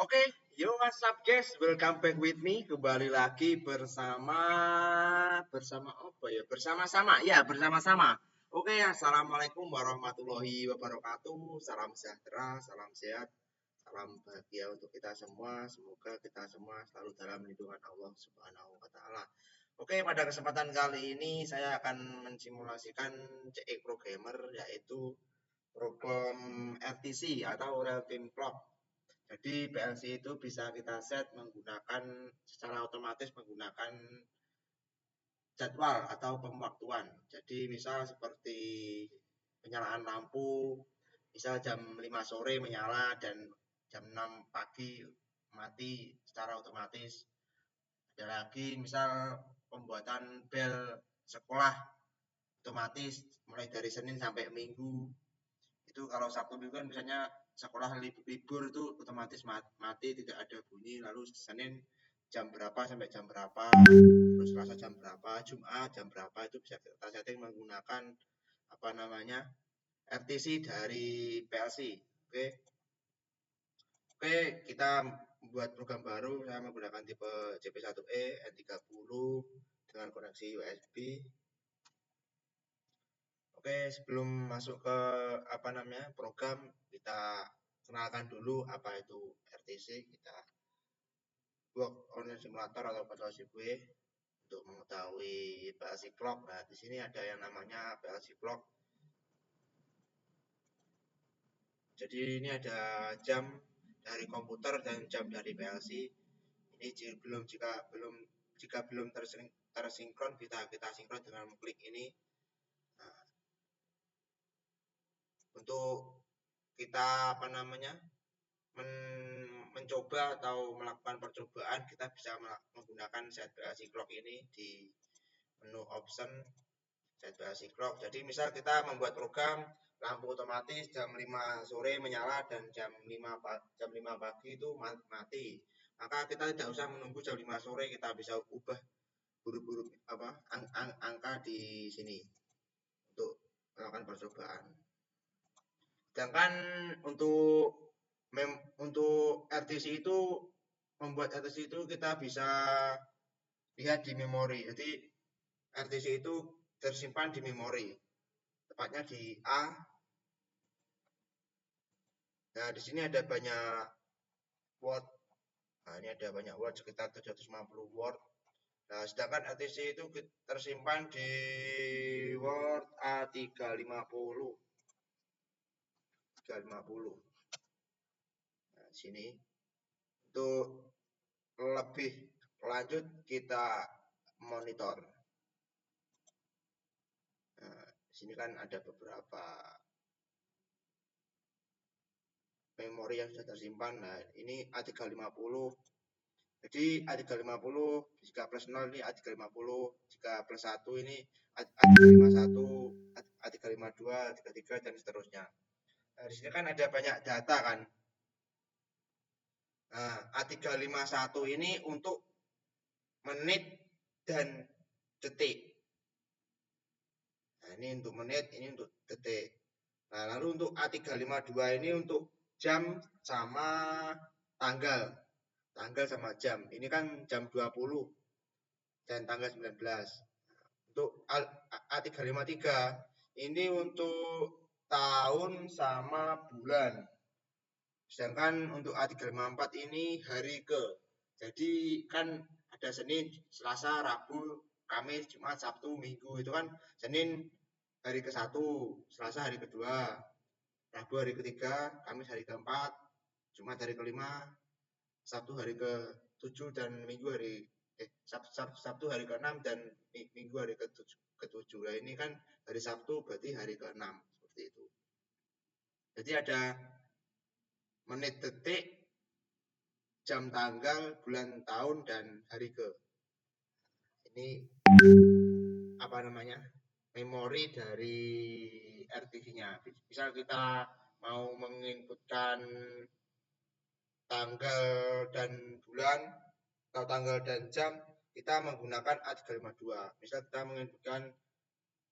Oke, yo what's up guys? Welcome back with me. Kembali lagi bersama apa ya? Bersama-sama. Oke, assalamualaikum warahmatullahi wabarakatuh. Salam sejahtera, salam sehat, salam bahagia untuk kita semua. Semoga kita semua selalu dalam lindungan Allah Subhanahu wa taala. Oke, pada kesempatan kali ini saya akan mensimulasikan CE Programmer yaitu program RTC atau Real Time Clock. Jadi PLC itu bisa kita set menggunakan secara otomatis menggunakan jadwal atau pemwaktuan. Jadi misal seperti penyalaan lampu, misal jam 5 sore menyala dan jam 6 pagi mati secara otomatis. Ada lagi misal pembuatan bel sekolah otomatis mulai dari Senin sampai Minggu. Itu kalau Sabtu Minggu kan misalnya sekolah libur itu otomatis mati, tidak ada bunyi. Lalu Senin jam berapa sampai jam berapa, terus Selasa jam berapa, Jumat jam berapa, itu bisa kita setting menggunakan RTC dari PLC. Oke, kita buat program baru. Saya menggunakan tipe CP1E N30 dengan koneksi USB. Oke, sebelum masuk ke program, kita kenalkan dulu apa itu RTC. Kita work on simulator atau PLC untuk mengetahui PLC clock. Nah, di sini ada yang namanya PLC clock. Jadi ini ada jam dari komputer dan jam dari PLC. Ini jika belum tersinkron, kita sinkron dengan klik ini. Nah, untuk kita mencoba atau melakukan percobaan, kita bisa menggunakan set PLC clock ini di menu option set PLC clock. Jadi misal kita membuat program lampu otomatis jam 5 sore menyala dan jam 5 pagi itu mati. Maka kita tidak usah menunggu jam 5 sore, kita bisa ubah huruf-huruf angka di sini untuk melakukan percobaan. Sedangkan untuk RTC itu, membuat RTC itu kita bisa lihat di memori. Jadi RTC itu tersimpan di memori, tepatnya di A. Nah, di sini ada banyak word. Nah, ini ada banyak word, sekitar 750 word. Nah, sedangkan RTC itu tersimpan di word A350. Nah, sini untuk lebih lanjut kita monitor. Nah, sini kan ada beberapa memori yang sudah tersimpan. Nah, ini A350. Jadi A350 jika plus 0 ini A350, jika plus 1 ini A351, A352, A33 dan seterusnya. Nah, di sini kan ada banyak data kan. Nah, A351 ini untuk menit dan detik. Nah, ini untuk menit, ini untuk detik. Nah, lalu untuk A352 ini untuk jam sama tanggal sama jam. Ini kan jam 20 dan tanggal 19. Untuk A353 ini untuk tahun sama bulan. Sedangkan untuk A354 ini hari ke. Jadi kan ada Senin, Selasa, Rabu, Kamis, Jumat, Sabtu, Minggu. Itu kan Senin hari ke-1, Selasa hari kedua, Rabu hari ketiga, Kamis hari keempat, Jumat hari kelima, Sabtu hari ke-7 dan Minggu Sabtu hari ke-6 dan Minggu hari ke-7. Nah, ini kan hari Sabtu berarti hari ke-6, seperti itu. Jadi ada menit, detik, jam, tanggal, bulan, tahun dan hari ke. Ini memori dari RTC-nya. Misal kita mau menginputkan tanggal dan bulan atau tanggal dan jam, kita menggunakan A352. Misal kita menginputkan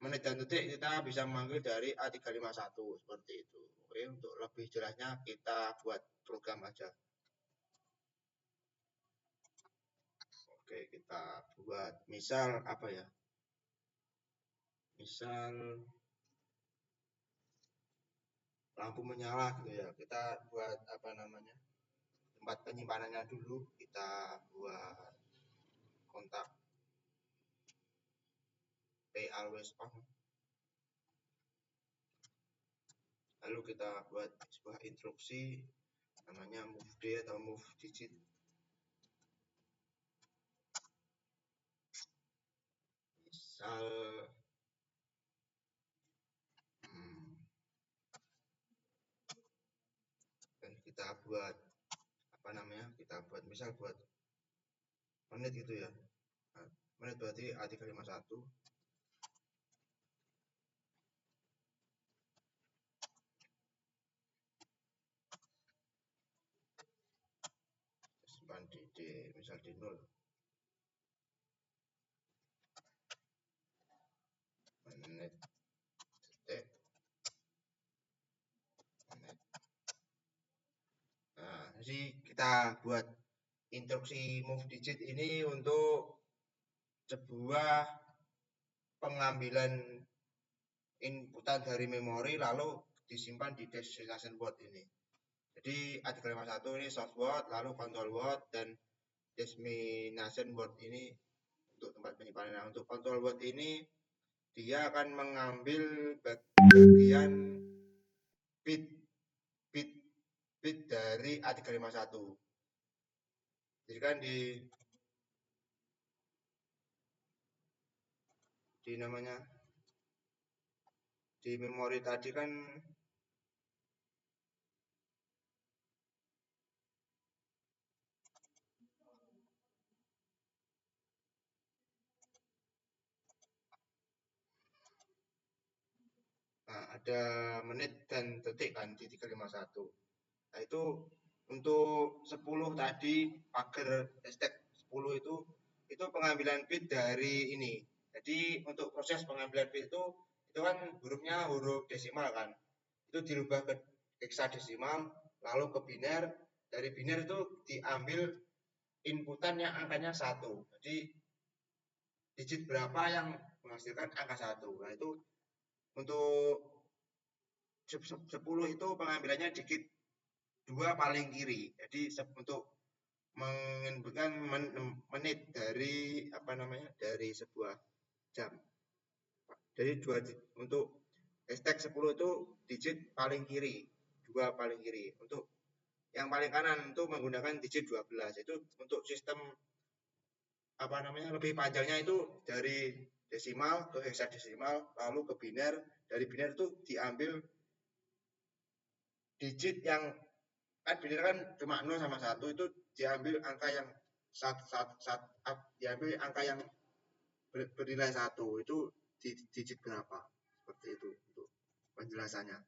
menit dan detik, kita bisa memanggil dari A351 seperti itu. Oke, untuk lebih jelasnya kita buat program aja. Oke, kita buat misal apa ya? Misal lampu menyala gitu ya. Kita buat apa namanya? Tempat penyimpanannya dulu, kita buat kontak pay always on. Lalu kita buat sebuah instruksi namanya move D atau move digit. Misal kita buat apa namanya? Kita buat misal buat menit gitu ya. Nah, menit berarti A351. Simpan di misal di 0. Menit detik menit. Nah, jadi kita buat instruksi move digit ini untuk sebuah pengambilan inputan dari memori lalu disimpan di destination word ini. Jadi A351 ini source word, lalu control word, dan destination word ini untuk tempat penyimpanan. Nah, untuk control word ini dia akan mengambil bagian bit dari A351. Jadi kan di namanya di memori tadi kan ada menit dan detik kan di 351. Nah, itu untuk 10 tadi pagar hashtag 10 itu pengambilan bit dari ini. Jadi untuk proses pengambilan bit itu kan hurufnya huruf desimal kan. Itu dirubah ke heksadesimal lalu ke biner. Dari biner itu diambil inputan yang angkanya 1. Jadi digit berapa yang menghasilkan angka 1. Nah, itu untuk 10 itu pengambilannya digit 2 paling kiri. Jadi untuk menginputkan menit dari apa namanya? Dari sebuah jam. Jadi untuk hashtag 10 itu digit paling kiri, 2 paling kiri. Untuk yang paling kanan itu menggunakan digit 12. Itu untuk sistem apa namanya? Lebih panjangnya itu dari desimal ke heksadesimal lalu ke biner. Dari biner itu diambil digit yang kan biner kan cuma 0 sama 1 itu diambil angka yang diambil angka yang bernilai 1 itu digit berapa, seperti itu untuk penjelasannya.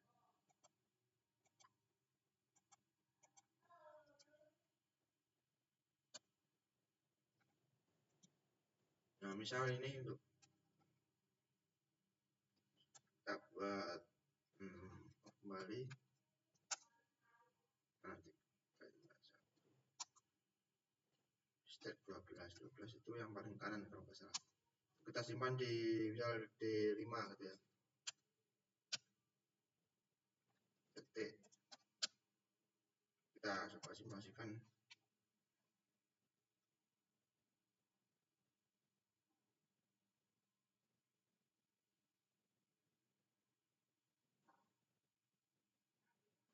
Nah, misal ini untuk kita buat kembali nanti step 12 itu yang paling kanan kalau nggak salah. Kita simpan di misal D5 gitu ya. Detik. Kita coba simulasikan.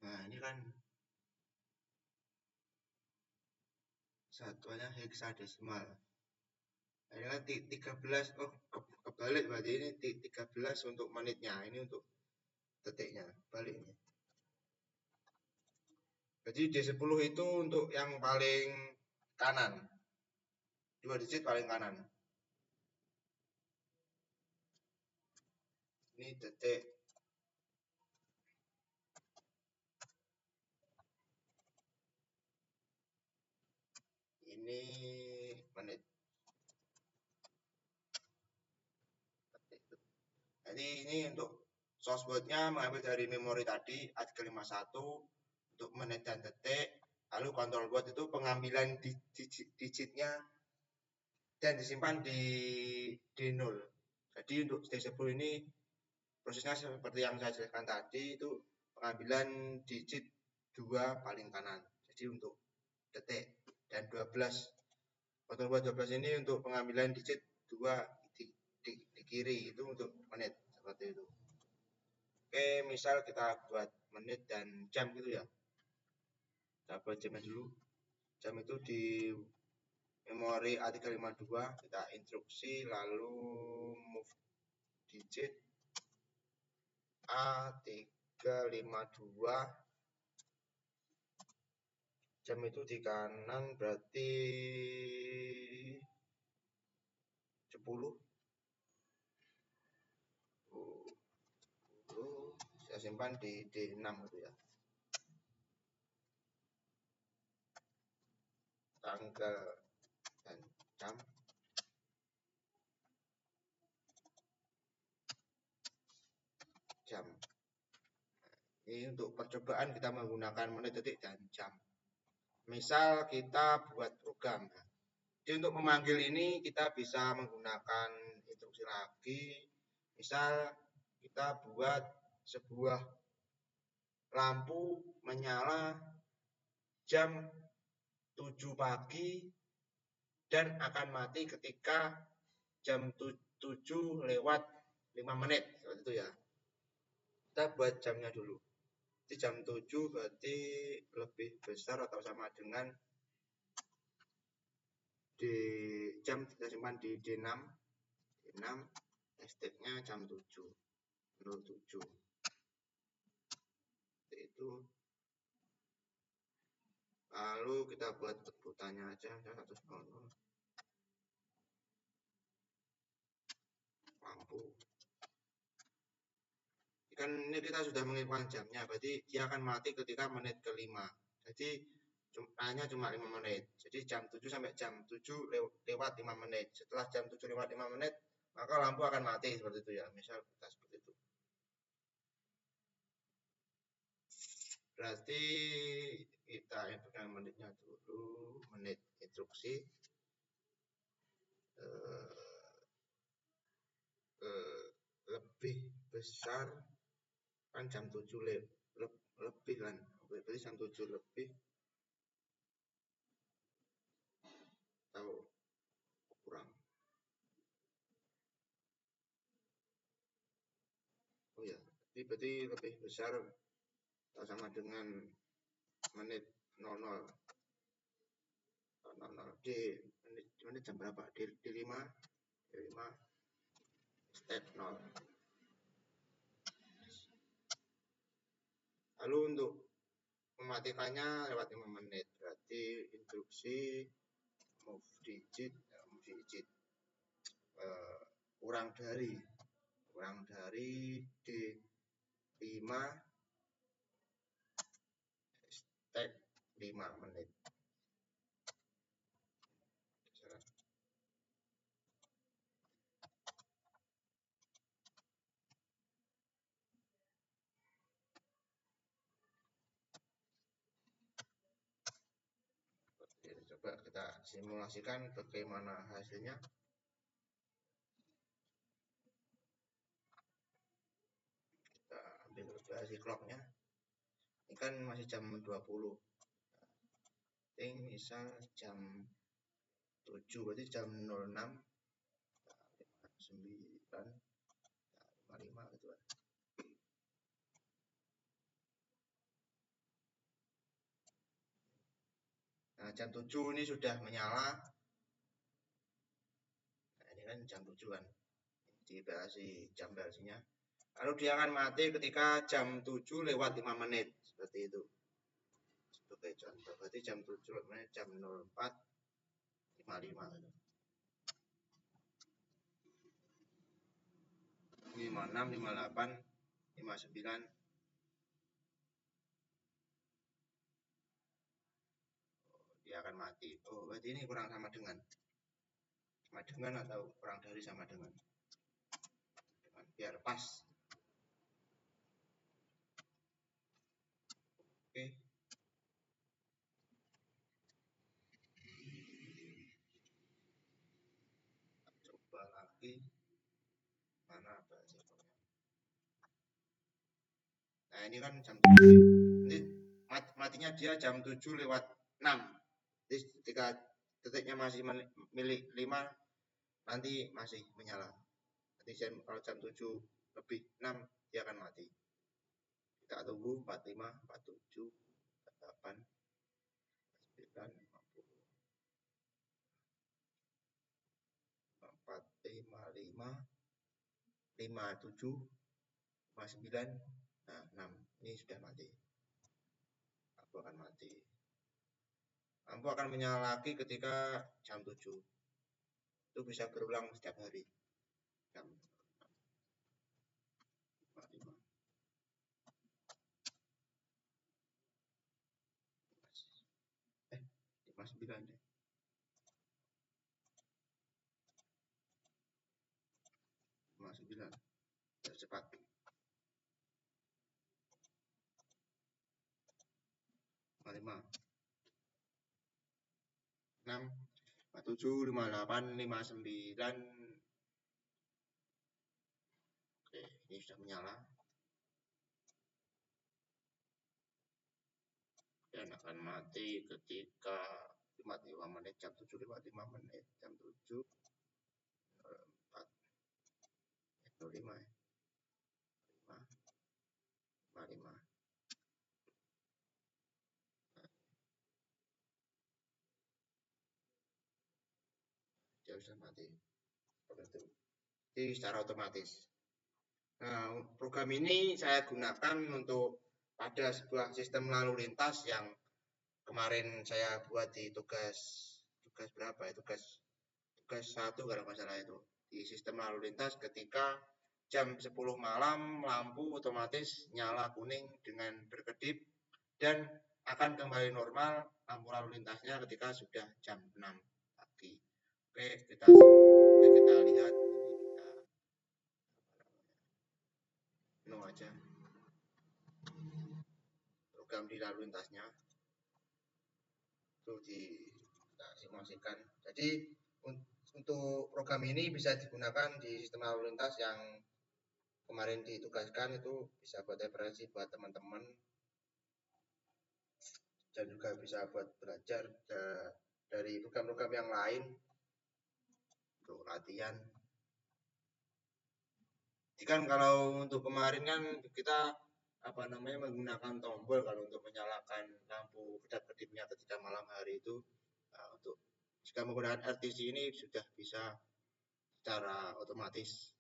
Nah, ini kan satuannya heksadesimal. Nah, ini kan 13, kebalik berarti ini 13 untuk menitnya, ini untuk detiknya, balik ini. Jadi D10 itu untuk yang paling kanan, 2 digit paling kanan. Ini detik. Ini menit. Jadi ini untuk source word-nya mengambil dari memori tadi A351 untuk menit dan detik. Lalu control word itu pengambilan digitnya dan disimpan di D0. Jadi untuk stage 10 ini prosesnya seperti yang saya jelaskan tadi, itu pengambilan digit 2 paling kanan. Jadi untuk detik, dan 12 kontrol buat 12 ini untuk pengambilan digit 2 di kiri, itu untuk menit seperti itu. Oke, misal kita buat menit dan jam gitu ya. Kita buat jamnya dulu. Jam itu di memori A352, kita instruksi lalu move digit A352, jam itu di kanan berarti 10. Saya simpan di D6 gitu ya. Tanggal dan jam. Ini untuk percobaan kita menggunakan menit, detik, dan jam. Misal kita buat program. Jadi untuk memanggil ini kita bisa menggunakan instruksi lagi. Misal kita buat sebuah lampu menyala jam 7 pagi dan akan mati ketika jam 7 lewat 5 menit. Seperti itu ya. Kita buat jamnya dulu. Di jam 7 berarti lebih besar atau sama dengan di jam kita simpan di D6. D6 estate-nya jam 7:07. Itu lalu kita buat sebutannya aja 100 lampu. Kan ini kita sudah menghitung jamnya, berarti dia akan mati ketika menit ke-5. Jadi hanya cuma 5 menit. Jadi jam 7 sampai jam 7 lewat 5 menit. Setelah jam 7 lewat 5 menit, maka lampu akan mati seperti itu ya. Misal kita seperti itu. Berarti kita inputkan menitnya dulu, menit instruksi. Lebih besar kan jam 7 lebih kan, berarti jam 7 lebih atau kurang. Oh ya, berarti lebih besar atau sama dengan menit 00 di menit jam berapa? Di 5 step 0. Lalu untuk mematikannya lewat 5 menit, berarti instruksi move digit kurang dari D5 step 5 menit. Coba kita simulasikan bagaimana hasilnya. Kita ambil durasi clocknya. Ini kan masih jam 20. Ini misal jam 7, berarti jam 06, 9, 55 gitu kan. Nah, jam 7 ini sudah menyala. Nah, ini kan jam 7 kan. Di versi jam versinya. Lalu dia akan mati ketika jam 7 lewat 5 menit. Seperti itu. Sebagai contoh. Berarti jam 7 lewat menit, jam 04.55 gitu. 56, 58, 59. Dia akan mati. Oh, berarti ini kurang sama dengan atau kurang dari sama dengan biar pas. Oke. lagi. Mana berarti? Nah, ini kan jam 7. Ini matinya dia jam 7:06. Jadi ketika detiknya masih milik 5, nanti masih menyala. Nanti kalau jam 7:06 dia akan mati. Kita tunggu 45, 47, 48, 49, 50, 4, 55, 57, 59, nah 6. Ini sudah mati. Lampu akan mati. Lampu akan menyala lagi ketika jam 7. Itu bisa berulang setiap hari. Jam 45. 59 deh. 59. Cepat. 55. 6, 47, 58, 59. Oke, ini sudah menyala. Dan akan mati ketika 55 menit, jam 7:55 menit, jam 7, 4, 05 ya. 55. Dia sudah mati. Jadi secara otomatis. Nah, program ini saya gunakan untuk pada sebuah sistem lalu lintas yang kemarin saya buat di tugas berapa ya, tugas 1 kalau nggak salah itu, di sistem lalu lintas ketika jam 10 malam lampu otomatis nyala kuning dengan berkedip dan akan kembali normal lampu lalu lintasnya ketika sudah jam 6 pagi. Oke, kita lihat ini, kita penuh aja program di lalu lintasnya itu kita simulasikan. Jadi untuk program ini bisa digunakan di sistem lalu lintas yang kemarin ditugaskan, itu bisa buat referensi buat teman-teman dan juga bisa buat belajar dari program-program yang lain untuk latihan. Jadi kan kalau untuk kemarin kan kita menggunakan tombol kalau untuk menyalakan lampu kedap-kedipnya ketika malam hari itu. Nah, untuk jika menggunakan RTC ini sudah bisa secara otomatis.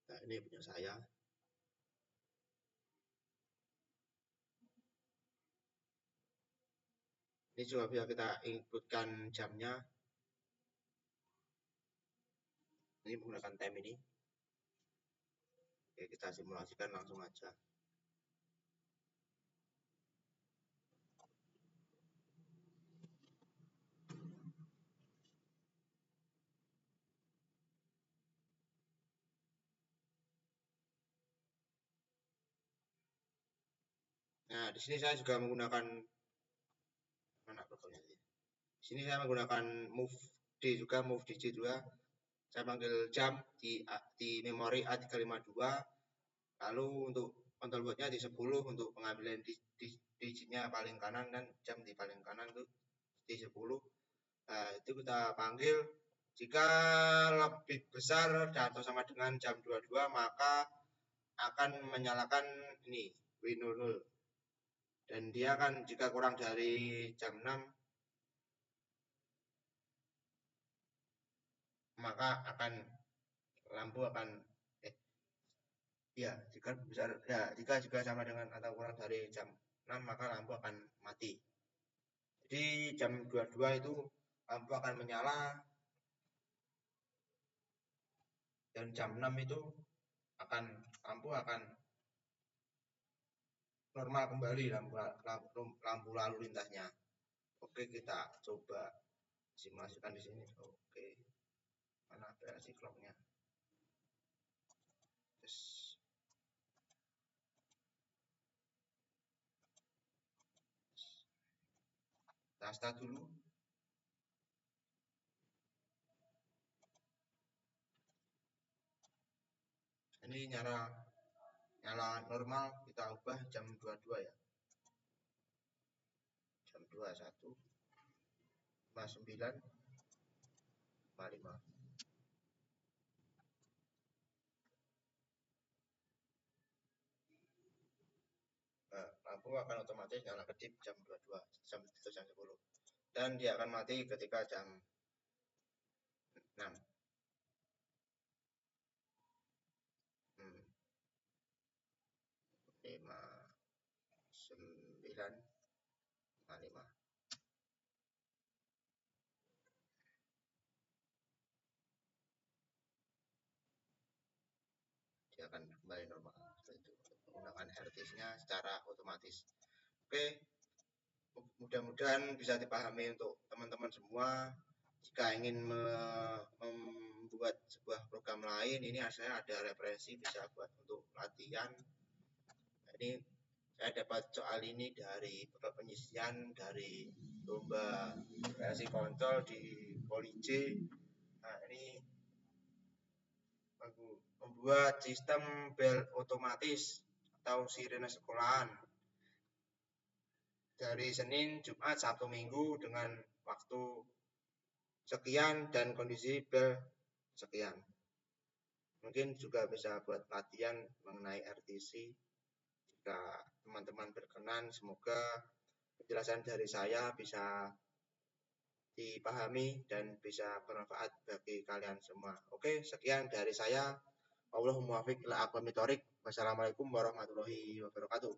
Nah, ini punya saya. Ini coba bisa kita inputkan jamnya. Ini menggunakan time ini. Oke, kita simulasikan langsung aja. Nah, di sini saya juga menggunakan mana programnya ini. Di sini saya menggunakan move D juga, move digit juga. Saya panggil jam di memori A352. Lalu untuk control boardnya di 10 untuk pengambilan digitnya paling kanan dan jam di paling kanan itu di 10. Nah, itu kita panggil. Jika lebih besar dan atau sama dengan jam 22 maka akan menyalakan ini W00. Dan dia kan jika kurang dari jam 6 maka lampu akan jika sama dengan atau kurang dari jam 6 maka lampu akan mati. Jadi jam 22 itu lampu akan menyala dan jam 6 itu lampu akan normal kembali lampu lalu lintasnya. Oke, kita coba simulasikan di sini. Oke, mana versi clocknya? Kita start dulu. Ini nyala normal kita ubah jam 22 ya. Jam 21 59 55. Nah, lampu akan otomatis nyala kedip jam 22, jam 10. Dan dia akan mati ketika jam 6. 5 9 5. Dia akan kembali normal seperti itu, menggunakan RTC-nya secara otomatis. Oke, mudah-mudahan bisa dipahami untuk teman-teman semua. Jika ingin membuat sebuah program lain, ini saya ada referensi bisa buat untuk latihan. Ini saya dapat soal ini dari penyisian dari lomba versi kontrol di Polij. Nah, ini membuat sistem bel otomatis atau sirene sekolahan dari Senin, Jumat, Sabtu, Minggu dengan waktu sekian dan kondisi bel sekian. Mungkin juga bisa buat latihan mengenai RTC. Jika teman-teman berkenan, semoga penjelasan dari saya bisa dipahami dan bisa bermanfaat bagi kalian semua. Oke, sekian dari saya. Allahumma muwaffiq ila aqwamit thoriq. Wassalamualaikum warahmatullahi wabarakatuh.